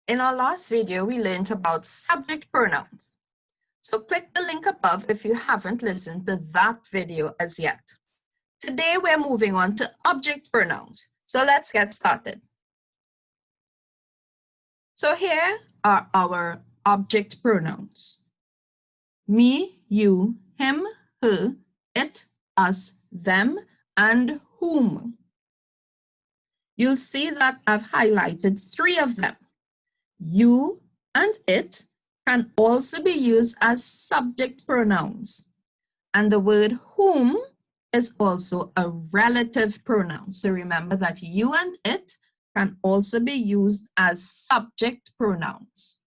In our last video, we learned about subject pronouns. So click the link above if you haven't listened to that video as yet. Today, we're moving on to object pronouns. So let's get started. So here are our object pronouns. Me, you, him, her, it, us, them, and whom. You'll see that I've highlighted 3 of them. You and it can also be used as subject pronouns. And the word whom is also a relative pronoun. So remember that you and it can also be used as subject pronouns.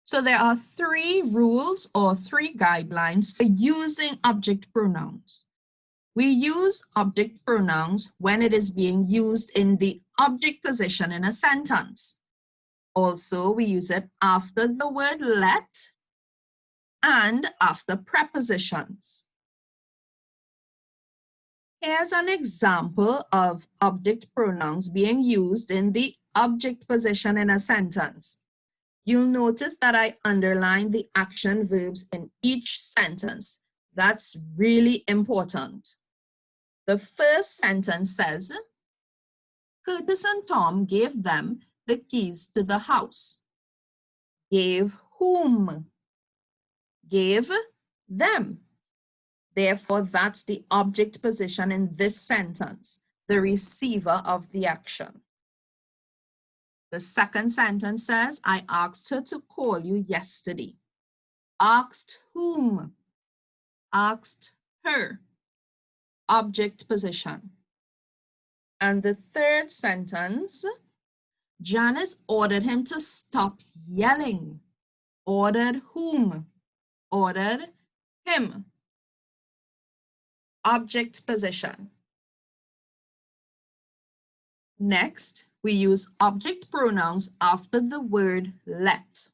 So there are 3 rules or 3 guidelines for using object pronouns. We use object pronouns when it is being used in the object position in a sentence. Also, we use it after the word let and after prepositions. Here's an example of object pronouns being used in the object position in a sentence. You'll notice that I underlined the action verbs in each sentence. That's really important. The first sentence says, Curtis and Tom gave them the keys to the house. Gave whom? Gave them. Therefore, that's the object position in this sentence, the receiver of the action. The second sentence says, I asked her to call you yesterday. Asked whom? Asked her. Object position. And the third sentence, Janice ordered him to stop yelling. Ordered whom? Ordered him. Object position. Next, we use object pronouns after the word let.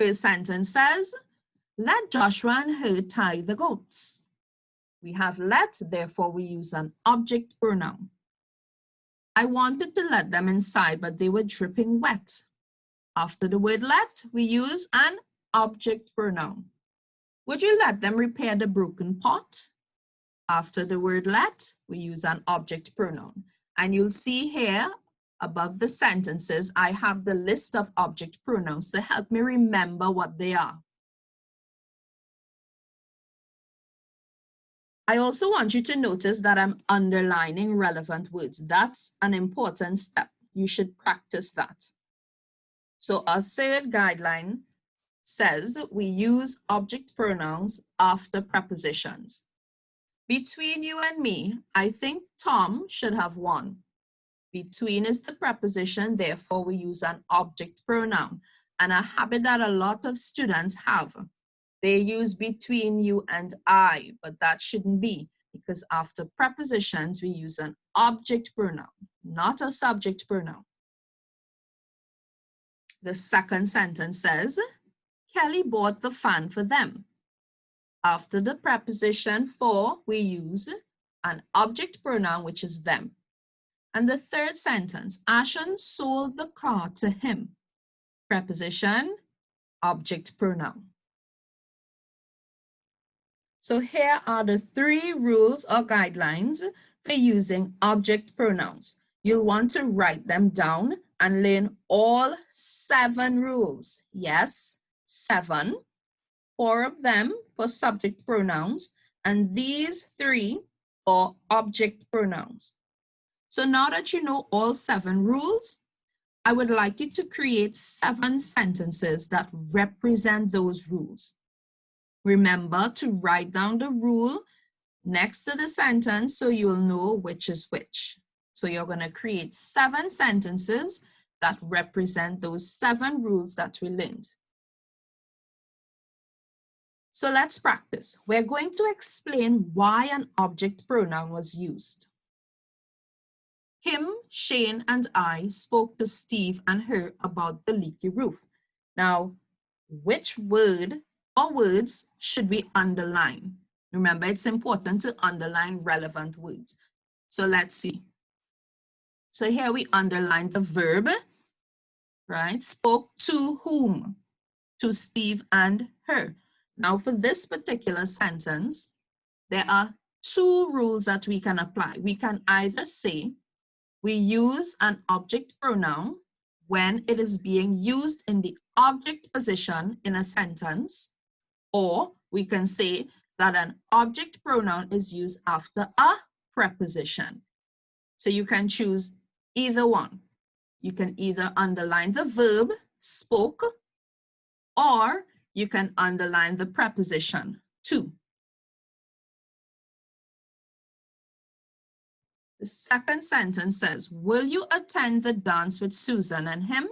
First sentence says, let Joshua and her tie the goats. We have let, therefore we use an object pronoun. I wanted to let them inside, but they were dripping wet. After the word let, we use an object pronoun. Would you let them repair the broken pot? After the word let, we use an object pronoun. And you'll see here above the sentences, I have the list of object pronouns to help me remember what they are. I also want you to notice that I'm underlining relevant words. That's an important step. You should practice that. So our third guideline says we use object pronouns after prepositions. Between you and me, I think Tom should have won. Between is the preposition, therefore we use an object pronoun, and a habit that a lot of students have. They use between you and I, but that shouldn't be, because after prepositions, we use an object pronoun, not a subject pronoun. The second sentence says, Kelly bought the fan for them. After the preposition for, we use an object pronoun, which is them. And the third sentence, Ashan sold the car to him. Preposition, object pronoun. So here are the 3 rules or guidelines for using object pronouns. You'll want to write them down and learn all 7 rules. Yes, 7. 4 of them for subject pronouns, and these 3 for object pronouns. So now that you know all 7 rules, I would like you to create 7 sentences that represent those rules. Remember to write down the rule next to the sentence so you'll know which is which. So you're going to create 7 sentences that represent those 7 rules that we learned. So let's practice. We're going to explain why an object pronoun was used. Him, Shane, and I spoke to Steve and her about the leaky roof. Now, which word or words should we underline? Remember, it's important to underline relevant words. So let's see. So here we underline the verb, right? Spoke to whom? To Steve and her. Now for this particular sentence, there are two rules that we can apply. We can either say we use an object pronoun when it is being used in the object position in a sentence, or we can say that an object pronoun is used after a preposition. So you can choose either one. You can either underline the verb spoke, or you can underline the preposition to. The second sentence says, will you attend the dance with Susan and him?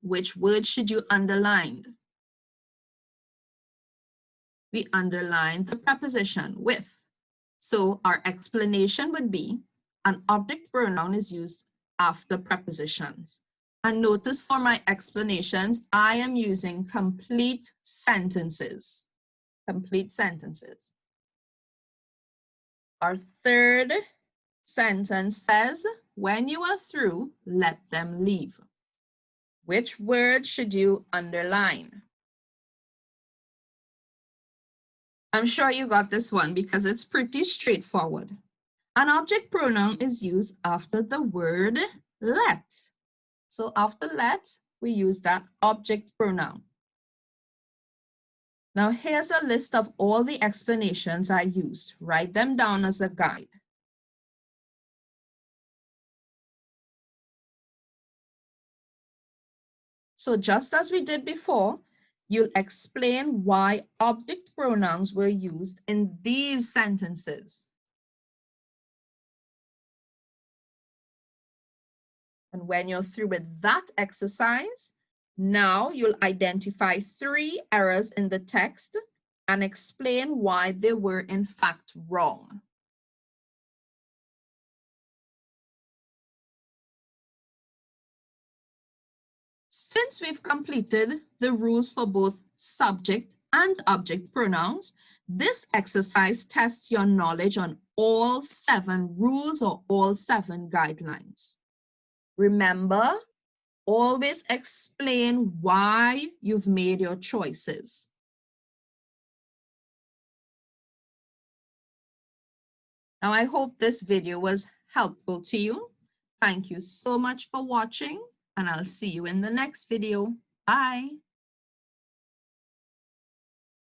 Which word should you underline? We underline the preposition with. So our explanation would be an object pronoun is used after prepositions. And notice for my explanations, I am using complete sentences. Complete sentences. Our third sentence says, when you are through, let them leave. Which word should you underline? I'm sure you got this one because it's pretty straightforward. An object pronoun is used after the word let. So after let, we use that object pronoun. Now here's a list of all the explanations I used. Write them down as a guide. So just as we did before, you'll explain why object pronouns were used in these sentences. And when you're through with that exercise, now you'll identify 3 errors in the text and explain why they were in fact wrong. Since we've completed the rules for both subject and object pronouns, this exercise tests your knowledge on all 7 rules or all 7 guidelines. Remember, always explain why you've made your choices. Now, I hope this video was helpful to you. Thank you so much for watching, and I'll see you in the next video. Bye.